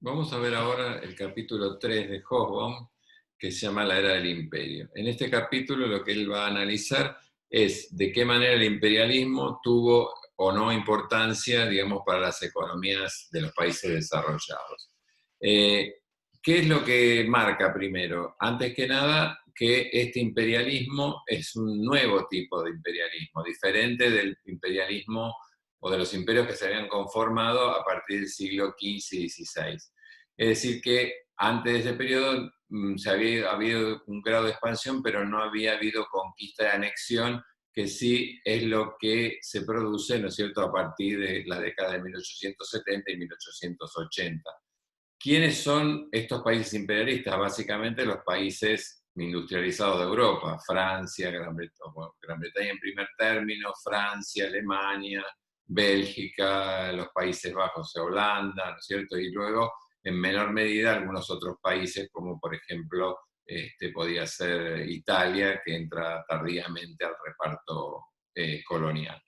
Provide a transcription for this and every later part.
Vamos a ver ahora el capítulo 3 de Hobsbawm, que se llama La Era del Imperio. En este capítulo lo que él va a analizar es de qué manera el imperialismo tuvo o no importancia, digamos, para las economías de los países desarrollados. Eh, ¿Qué es lo que marca primero? Antes que nada, que este imperialismo es un nuevo tipo de imperialismo, diferente del imperialismo o de los imperios que se habían conformado a partir del siglo XV y XVI. Es decir, que antes de ese periodo se había habido un grado de expansión, pero no había habido conquista y anexión, que sí es lo que se produce, ¿no es cierto?, a partir de la década de 1870 y 1880. ¿Quiénes son estos países imperialistas? Básicamente los países industrializados de Europa, Francia, Gran Bretaña en primer término, Francia, Alemania, Bélgica, los Países Bajos, Holanda, ¿no es cierto? Y luego, en menor medida, algunos otros países, como por ejemplo, podía ser Italia, que entra tardíamente al reparto colonial.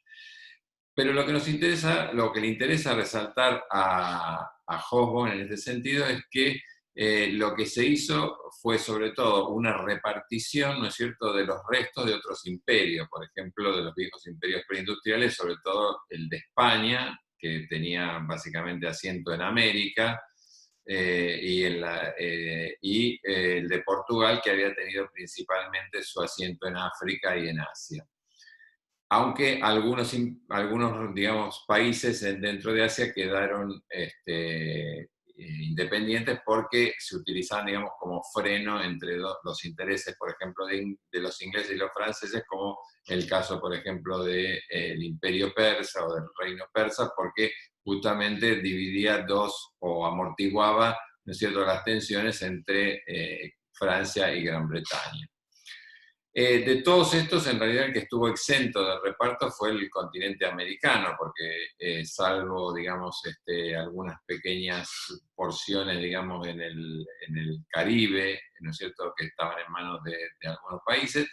Pero lo que nos interesa, lo que le interesa resaltar a Hobsbawm en este sentido es que lo que se hizo fue sobre todo una repartición, ¿no es cierto?, de los restos de otros imperios, por ejemplo, de los viejos imperios preindustriales, sobre todo el de España, que tenía básicamente asiento en América, y el de Portugal, que había tenido principalmente su asiento en África y en Asia. Aunque algunos digamos, países dentro de Asia quedaron independientes porque se utilizaban, digamos, como freno entre los intereses, por ejemplo, de los ingleses y los franceses, como el caso, por ejemplo, del Imperio Persa o del Reino Persa, porque justamente dividía o amortiguaba, ¿no es cierto?, las tensiones entre Francia y Gran Bretaña. De todos estos, en realidad el que estuvo exento del reparto fue el continente americano, porque salvo, digamos, algunas pequeñas porciones, digamos, en el Caribe, ¿no es cierto?, que estaban en manos de algunos países,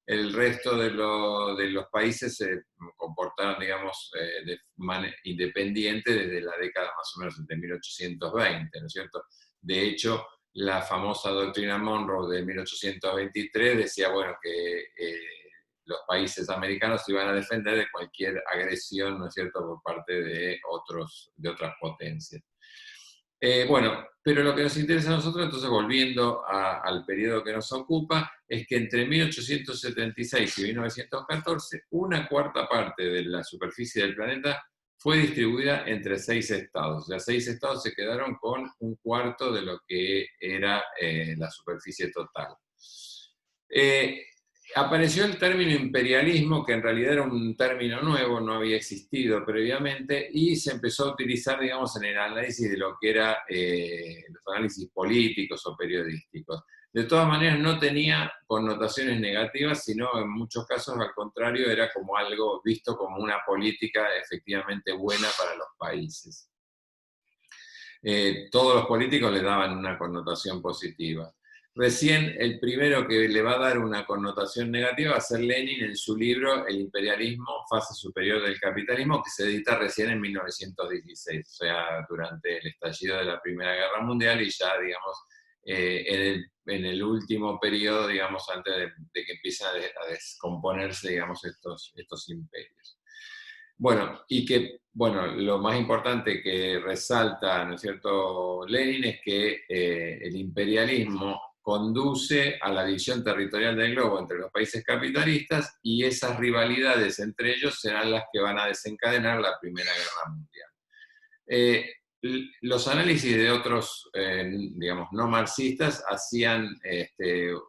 el resto de los países se comportaron, digamos, de manera independiente desde la década más o menos de 1820, ¿no es cierto? De hecho, la famosa doctrina Monroe de 1823 decía, bueno, que los países americanos se iban a defender de cualquier agresión, ¿no es cierto?, por parte de otras potencias. Bueno, pero lo que nos interesa a nosotros, entonces volviendo al periodo que nos ocupa, es que entre 1876 y 1914, una cuarta parte de la superficie del planeta fue distribuida entre 6 estados. O sea, 6 estados se quedaron con un cuarto de lo que era la superficie total. Eh, Apareció el término imperialismo, que en realidad era un término nuevo, no había existido previamente, y se empezó a utilizar, digamos, en el análisis de lo que era los análisis políticos o periodísticos. De todas maneras, no tenía connotaciones negativas, sino en muchos casos, al contrario, era como algo visto como una política efectivamente buena para los países. Todos los políticos le daban una connotación positiva. Recién el primero que le va a dar una connotación negativa va a ser Lenin en su libro El imperialismo, fase superior del capitalismo, que se edita recién en 1916, o sea, durante el estallido de la Primera Guerra Mundial y ya, digamos, en el último periodo, digamos, antes de que empiecen a descomponerse, digamos, estos imperios. Bueno, y que, bueno, lo más importante que resalta, ¿no es cierto?, Lenin, es que el imperialismo conduce a la división territorial del globo entre los países capitalistas y esas rivalidades entre ellos serán las que van a desencadenar la Primera Guerra Mundial. Los análisis de otros, digamos, no marxistas hacían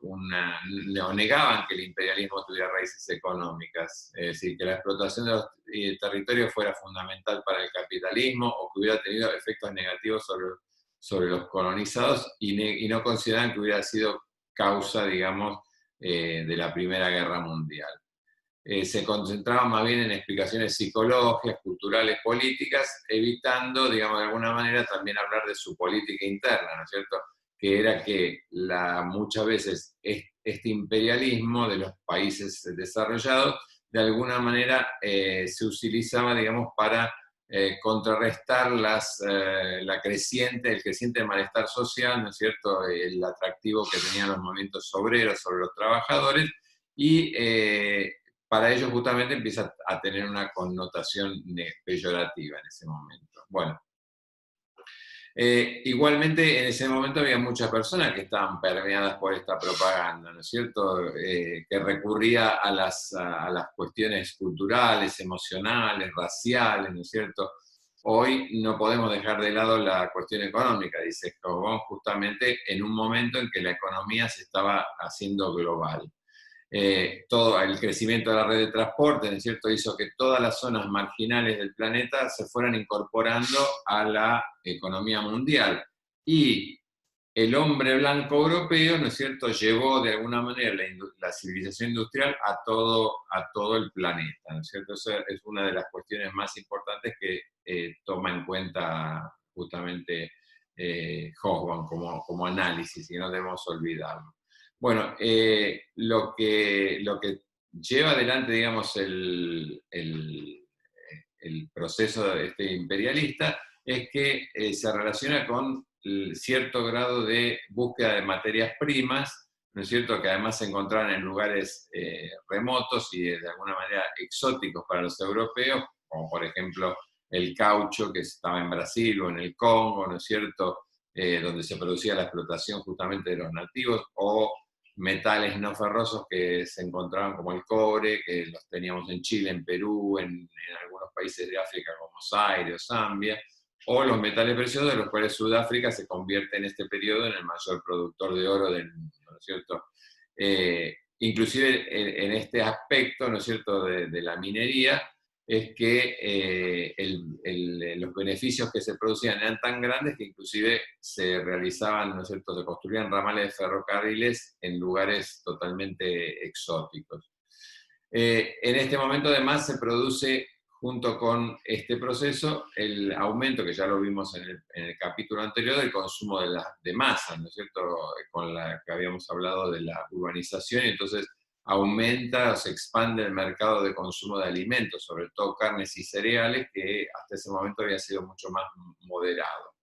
o negaban que el imperialismo tuviera raíces económicas, es decir, que la explotación de los territorios fuera fundamental para el capitalismo o que hubiera tenido efectos negativos sobre los colonizados y no consideraban que hubiera sido causa, digamos, de la Primera Guerra Mundial. Se concentraban más bien en explicaciones psicológicas, culturales, políticas, evitando, digamos, de alguna manera también hablar de su política interna, ¿no es cierto?, que era que muchas veces este imperialismo de los países desarrollados, de alguna manera se utilizaba, digamos, para contrarrestar el creciente malestar social, ¿no es cierto?, el atractivo que tenían los movimientos obreros sobre los trabajadores, y para ello justamente empieza a tener una connotación peyorativa en ese momento. Bueno, igualmente en ese momento había muchas personas que estaban permeadas por esta propaganda, ¿no es cierto?, que recurría a las cuestiones culturales, emocionales, raciales, ¿no es cierto? Hoy no podemos dejar de lado la cuestión económica, dice Jobón, justamente en un momento en que la economía se estaba haciendo global. Todo el crecimiento de la red de transporte, ¿no es cierto?, hizo que todas las zonas marginales del planeta se fueran incorporando a la economía mundial. Y el hombre blanco europeo, ¿no es cierto?, llevó de alguna manera la civilización industrial a todo el planeta, ¿no es cierto? Esa es una de las cuestiones más importantes que toma en cuenta justamente Hobsbawm como análisis, y no debemos olvidarlo. Bueno, lo que lleva adelante, digamos, el proceso de este imperialista es que se relaciona con cierto grado de búsqueda de materias primas, ¿no es cierto?, que además se encontraban en lugares remotos y de alguna manera exóticos para los europeos, como por ejemplo el caucho que estaba en Brasil o en el Congo, ¿no es cierto?, donde se producía la explotación justamente de los nativos, o metales no ferrosos que se encontraban como el cobre, que los teníamos en Chile, en Perú, en algunos países de África como Zaire o Zambia, o los metales preciosos, de los cuales Sudáfrica se convierte en este periodo en el mayor productor de oro del mundo, ¿no es cierto? Inclusive en este aspecto, ¿no es cierto?, de la minería, es que los beneficios que se producían eran tan grandes que inclusive se realizaban, ¿no es cierto?, se construían ramales de ferrocarriles en lugares totalmente exóticos. En este momento además se produce, junto con este proceso, el aumento, que ya lo vimos en el capítulo anterior, del consumo de masas, ¿no es cierto?, con la que habíamos hablado de la urbanización, y entonces aumenta o se expande el mercado de consumo de alimentos, sobre todo carnes y cereales, que hasta ese momento había sido mucho más moderado.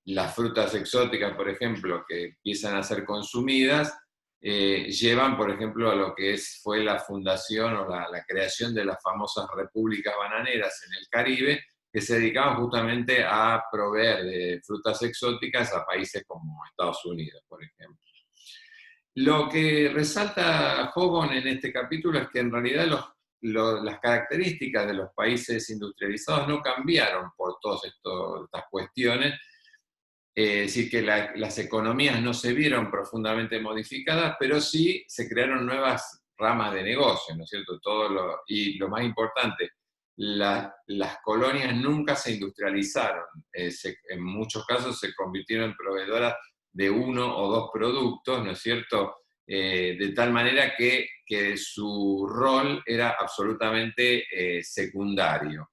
Las frutas exóticas, por ejemplo, que empiezan a ser consumidas, llevan, por ejemplo, a lo que fue la fundación o la creación de las famosas repúblicas bananeras en el Caribe, que se dedicaban justamente a proveer de frutas exóticas a países como Estados Unidos, por ejemplo. Lo que resalta Hobsbawm en este capítulo es que en realidad las características de los países industrializados no cambiaron por todas estas cuestiones, es decir, que las economías no se vieron profundamente modificadas, pero sí se crearon nuevas ramas de negocio, ¿no es cierto? Y lo más importante, las colonias nunca se industrializaron, en muchos casos se convirtieron en proveedoras de uno o dos productos, ¿no es cierto?, de tal manera que su rol era absolutamente secundario.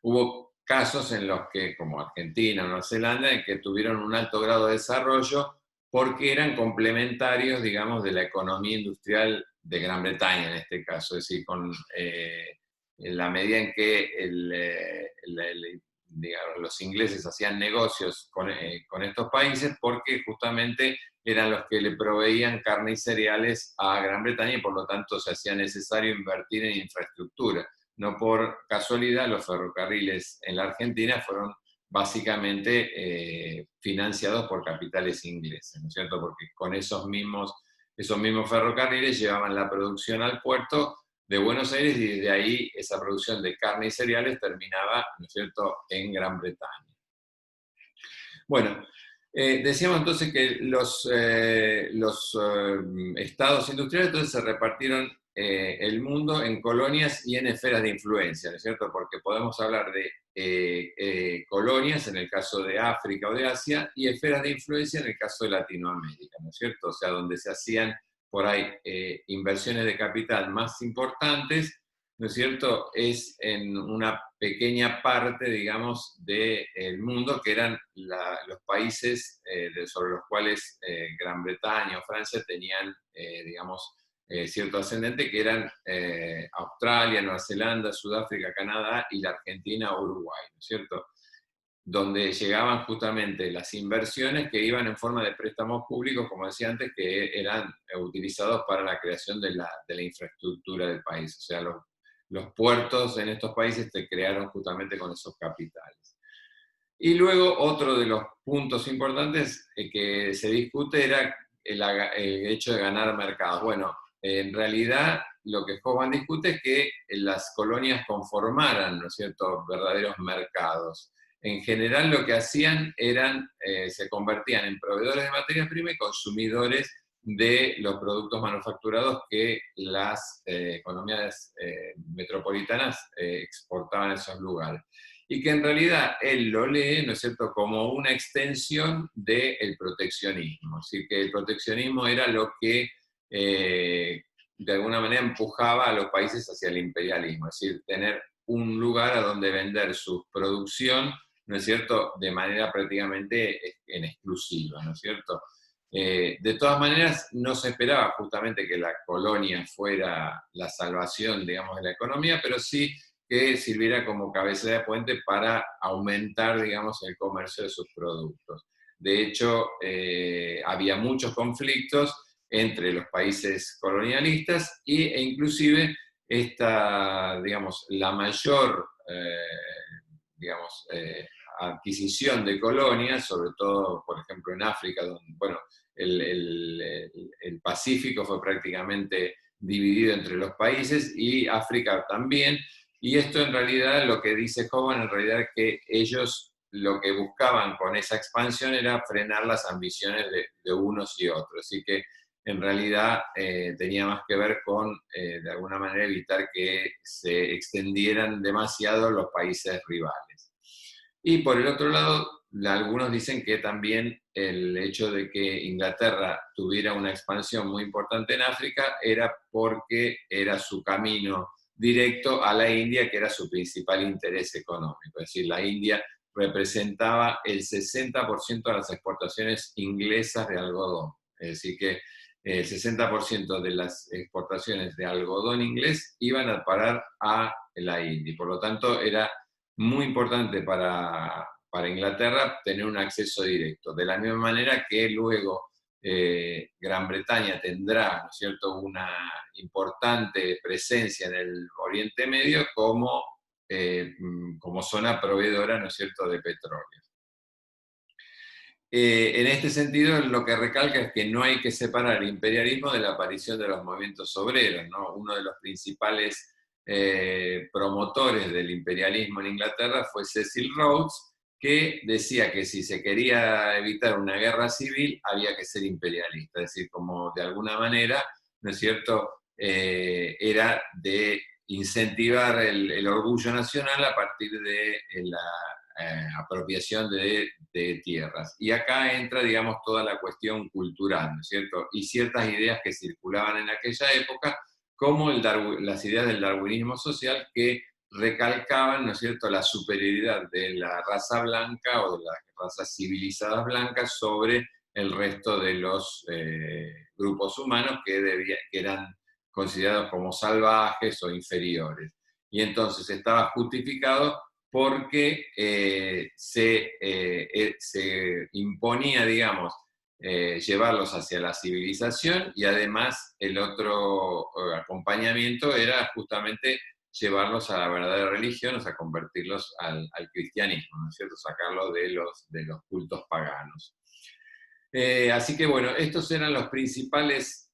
Hubo casos en los que, como Argentina o Nueva Zelanda, en que tuvieron un alto grado de desarrollo porque eran complementarios, digamos, de la economía industrial de Gran Bretaña en este caso, es decir, en la medida en que digamos, los ingleses hacían negocios con estos países, porque justamente eran los que le proveían carne y cereales a Gran Bretaña, y por lo tanto se hacía necesario invertir en infraestructura. No por casualidad los ferrocarriles en la Argentina fueron básicamente financiados por capitales ingleses, ¿no es cierto? Porque con esos mismos ferrocarriles llevaban la producción al puerto de Buenos Aires, y desde ahí esa producción de carne y cereales terminaba, ¿no es cierto?, en Gran Bretaña. Bueno, decíamos entonces que los estados industriales entonces se repartieron el mundo en colonias y en esferas de influencia, ¿no es cierto? Porque podemos hablar de colonias en el caso de África o de Asia, y esferas de influencia en el caso de Latinoamérica, ¿no es cierto? O sea, donde se hacían por ahí inversiones de capital más importantes, ¿no es cierto?, es en una pequeña parte, digamos, del mundo, que eran los países sobre los cuales Gran Bretaña o Francia tenían, digamos, cierto ascendente, que eran Australia, Nueva Zelanda, Sudáfrica, Canadá y la Argentina o Uruguay, ¿no es cierto? Donde llegaban justamente las inversiones que iban en forma de préstamos públicos, como decía antes, que eran utilizados para la creación de la infraestructura del país. O sea, los puertos en estos países se crearon justamente con esos capitales. Y luego otro de los puntos importantes que se discute era el hecho de ganar mercados. Bueno, en realidad lo que Hoffman discute es que las colonias conformaran, ¿no es cierto?, verdaderos mercados. En general lo que hacían eran, se convertían en proveedores de materias primas y consumidores de los productos manufacturados que las economías metropolitanas exportaban a esos lugares. Y que en realidad él lo lee, ¿no es cierto?, como una extensión del proteccionismo. Así que el proteccionismo era lo que de alguna manera empujaba a los países hacia el imperialismo, es decir, tener un lugar a donde vender su producción, ¿no es cierto?, de manera prácticamente en exclusiva, ¿no es cierto? De todas maneras, no se esperaba justamente que la colonia fuera la salvación, digamos, de la economía, pero sí que sirviera como cabeza de puente para aumentar, digamos, el comercio de sus productos. De hecho, había muchos conflictos entre los países colonialistas e inclusive digamos, la mayor digamos, adquisición de colonias, sobre todo, por ejemplo, en África, donde, bueno, el Pacífico fue prácticamente dividido entre los países y África también, y esto en realidad, lo que dice Hoffman, en realidad es que ellos lo que buscaban con esa expansión era frenar las ambiciones de unos y otros, así que en realidad tenía más que ver con, de alguna manera, evitar que se extendieran demasiado los países rivales. Y por el otro lado, algunos dicen que también el hecho de que Inglaterra tuviera una expansión muy importante en África era porque era su camino directo a la India, que era su principal interés económico. Es decir, la India representaba el 60% de las exportaciones inglesas de algodón. Es decir, que el 60% de las exportaciones de algodón inglés iban a parar a la India. Por lo tanto, era muy importante para Inglaterra tener un acceso directo. De la misma manera que luego Gran Bretaña tendrá, ¿no es cierto?, una importante presencia en el Oriente Medio como zona proveedora, ¿no es cierto?, de petróleo. En este sentido, lo que recalca es que no hay que separar el imperialismo de la aparición de los movimientos obreros, ¿no? Uno de los principales promotores del imperialismo en Inglaterra fue Cecil Rhodes, que decía que si se quería evitar una guerra civil había que ser imperialista, es decir, como de alguna manera, ¿no es cierto?, era de incentivar el orgullo nacional a partir de la apropiación de tierras. Y acá entra, digamos, toda la cuestión cultural, ¿no es cierto? Y ciertas ideas que circulaban en aquella época, como las ideas del darwinismo social que recalcaban, ¿no es cierto?, la superioridad de la raza blanca o de las razas civilizadas blancas sobre el resto de los grupos humanos que eran considerados como salvajes o inferiores. Y entonces estaba justificado porque se imponía, digamos, llevarlos hacia la civilización y además el otro acompañamiento era justamente llevarlos a la verdadera religión, o sea, convertirlos al cristianismo, ¿no es cierto? Sacarlos de los cultos paganos. Así que bueno, estos eran las principales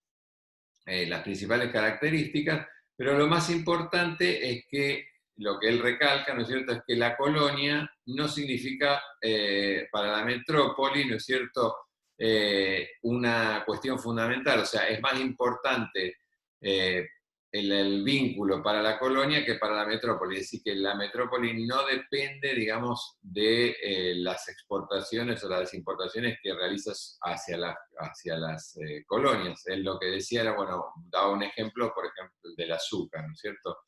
características, pero lo más importante es que lo que él recalca, ¿no es cierto?, es que la colonia no significa para la metrópoli, ¿no es cierto?, una cuestión fundamental, o sea, es más importante el vínculo para la colonia que para la metrópoli, es decir, que la metrópoli no depende, digamos, de las exportaciones o las importaciones que realizas hacia las colonias. Él lo que decía era, bueno, daba un ejemplo, por ejemplo, del azúcar, ¿no es cierto?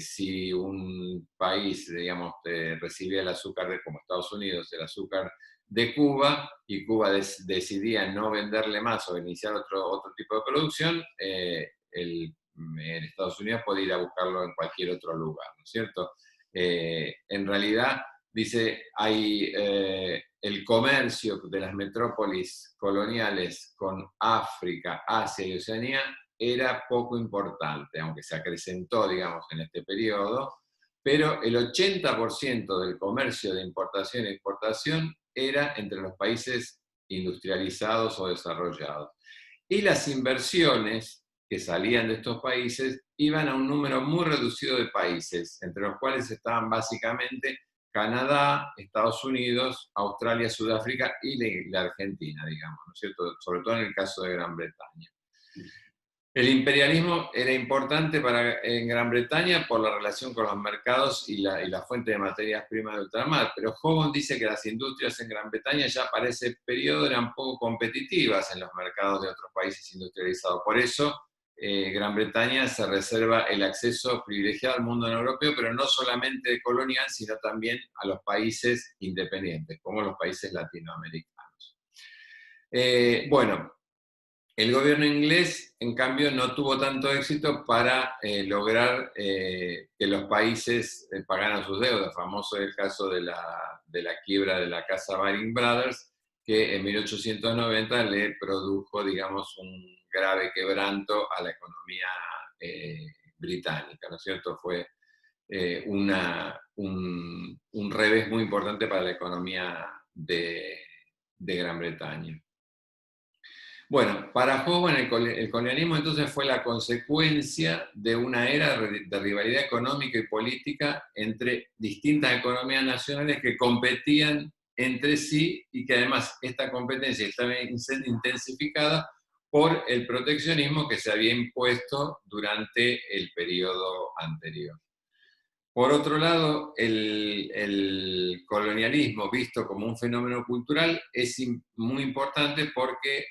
Si un país, digamos, recibe el azúcar como Estados Unidos, el azúcar de Cuba, y Cuba decidía no venderle más o iniciar otro tipo de producción, en Estados Unidos podía ir a buscarlo en cualquier otro lugar, ¿no es cierto? En realidad, dice, hay el comercio de las metrópolis coloniales con África, Asia y Oceanía era poco importante, aunque se acrecentó, digamos, en este periodo, pero el 80% del comercio de importación e exportación era entre los países industrializados o desarrollados. Y las inversiones que salían de estos países iban a un número muy reducido de países, entre los cuales estaban básicamente Canadá, Estados Unidos, Australia, Sudáfrica y la Argentina, digamos, ¿no es cierto? Sobre todo en el caso de Gran Bretaña. El imperialismo era importante en Gran Bretaña por la relación con los mercados y la fuente de materias primas de ultramar, pero Hogan dice que las industrias en Gran Bretaña ya para ese periodo eran poco competitivas en los mercados de otros países industrializados. Por eso, Gran Bretaña se reserva el acceso privilegiado al mundo europeo, pero no solamente colonial, sino también a los países independientes, como los países latinoamericanos. Bueno, el gobierno inglés, en cambio, no tuvo tanto éxito para lograr que los países pagaran sus deudas. Famoso es el caso de la quiebra de la casa Baring Brothers, que en 1890 le produjo, digamos, un grave quebranto a la economía británica, ¿no es cierto? Fue un revés muy importante para la economía de Gran Bretaña. Bueno, para Hogan el colonialismo entonces fue la consecuencia de una era de rivalidad económica y política entre distintas economías nacionales que competían entre sí y que además esta competencia estaba intensificada por el proteccionismo que se había impuesto durante el periodo anterior. Por otro lado, el colonialismo visto como un fenómeno cultural es muy importante porque,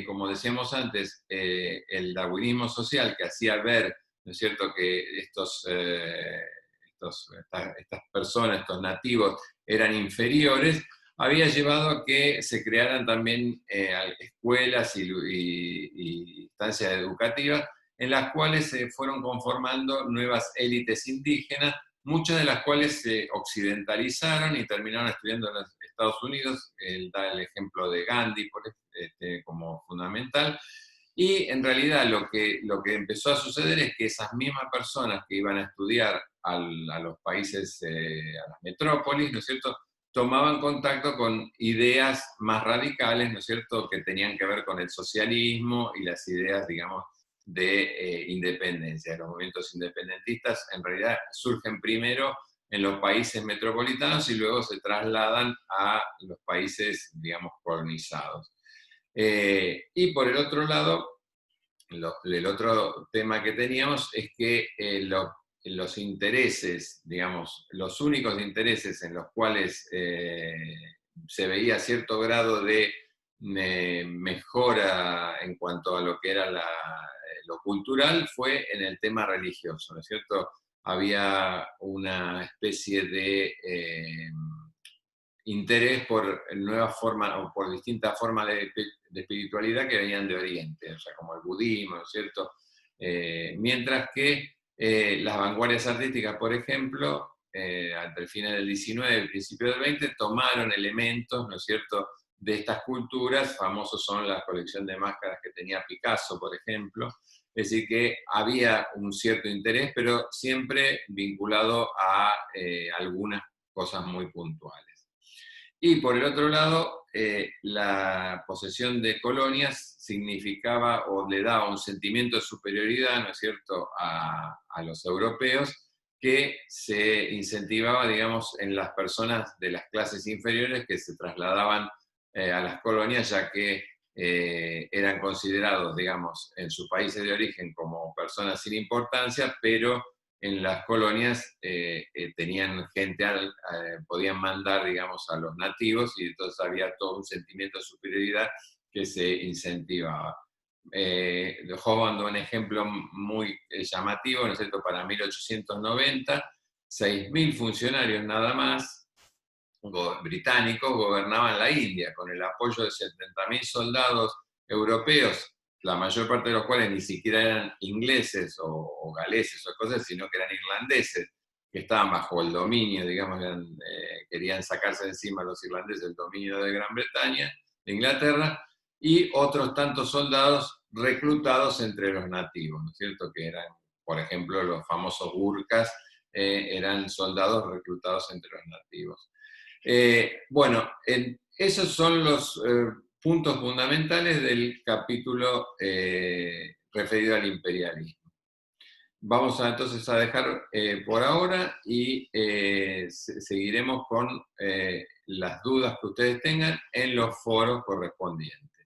como decíamos antes, el darwinismo social que hacía ver, ¿no es cierto?, que estas personas, estos nativos, eran inferiores, había llevado a que se crearan también escuelas y instancias educativas en las cuales se fueron conformando nuevas élites indígenas, muchas de las cuales se occidentalizaron y terminaron estudiando en los Estados Unidos. Él da el ejemplo de Gandhi como fundamental. Y en realidad lo que empezó a suceder es que esas mismas personas que iban a estudiar a los países, a las metrópolis, ¿no es cierto?, tomaban contacto con ideas más radicales, ¿no es cierto?, que tenían que ver con el socialismo y las ideas, digamos, de independencia. Los movimientos independentistas en realidad surgen primero en los países metropolitanos y luego se trasladan a los países, digamos, colonizados. Y por el otro lado, el otro tema que teníamos es que los intereses, digamos, los únicos intereses en los cuales se veía cierto grado de mejora en cuanto a lo que era lo cultural fue en el tema religioso, ¿no es cierto? Había una especie de interés por nuevas formas o por distintas formas de espiritualidad que venían de Oriente, o sea, como el budismo, ¿no es cierto? Mientras que las vanguardias artísticas, por ejemplo, ante el final del 19 y el principio del 20, tomaron elementos, ¿no es cierto?, de estas culturas. Famosos son la colección de máscaras que tenía Picasso, por ejemplo. Es decir, que había un cierto interés, pero siempre vinculado a algunas cosas muy puntuales. Y por el otro lado, la posesión de colonias significaba o le daba un sentimiento de superioridad, ¿no es cierto?, a los europeos, que se incentivaba, digamos, en las personas de las clases inferiores que se trasladaban a las colonias, ya que eran considerados, digamos, en sus países de origen como personas sin importancia, pero en las colonias tenían gente, podían mandar, digamos, a los nativos, y entonces había todo un sentimiento de superioridad que se incentivaba. Hogan da un ejemplo muy llamativo, ¿no es cierto?, para 1890, 6.000 funcionarios nada más británicos gobernaban la India con el apoyo de 70.000 soldados europeos, la mayor parte de los cuales ni siquiera eran ingleses o galeses o cosas, sino que eran irlandeses, que estaban bajo el dominio, digamos, querían sacarse de encima los irlandeses el dominio de Gran Bretaña, de Inglaterra, y otros tantos soldados reclutados entre los nativos, ¿no es cierto? Que eran, por ejemplo, los famosos Gurkhas, eran soldados reclutados entre los nativos. Bueno, esos son los puntos fundamentales del capítulo referido al imperialismo. Vamos entonces a dejar por ahora y seguiremos con las dudas que ustedes tengan en los foros correspondientes.